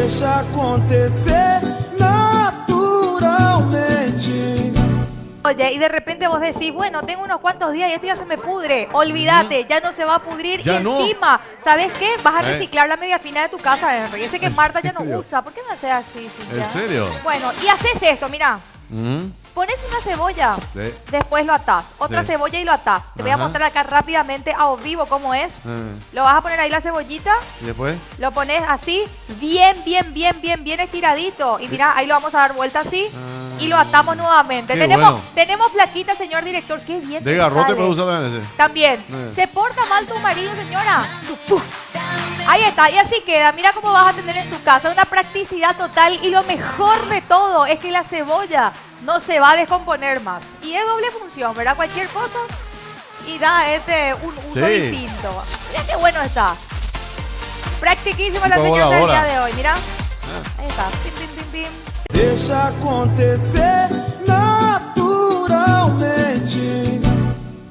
Deixa acontecer naturalmente. Oye, y de repente vos decís, bueno, tengo unos cuantos días y esto ya se me pudre. Olvídate, ya no se va a pudrir. Ya y no. encima, ¿sabes qué? Vas a reciclar la media fina de tu casa, Henry. Ese que ¿En Marta ya no serio? usa. ¿Por qué no haces así, Cintia? ¿En serio? Bueno, y haces esto, mira. Pones una cebolla, Sí. después lo atás. Otra Sí. cebolla y lo atás. Te voy a Ajá. mostrar acá rápidamente a vivo cómo es. Lo vas a poner ahí la cebollita. ¿Y después? Lo pones así, bien estiradito. Y mira, ahí lo vamos a dar vuelta así. Y lo atamos nuevamente. Qué Tenemos, bueno. tenemos plaquita, señor director. Qué bien De te garrote sale. puedes usar también ese. También. Se porta mal tu marido, señora. Puf. Ahí está, y así queda. Mira cómo vas a tener en tu casa una practicidad total. Y lo mejor de todo es que la cebolla no se va a descomponer más. Y es doble función, ¿verdad? Cualquier cosa. Y da un uso Sí. distinto. Mira qué bueno está. Practiquísima la Tipo enseñanza del día voladora. de hoy. Mira. Ahí está. Pim, pim, pim, pim. Deixa acontecer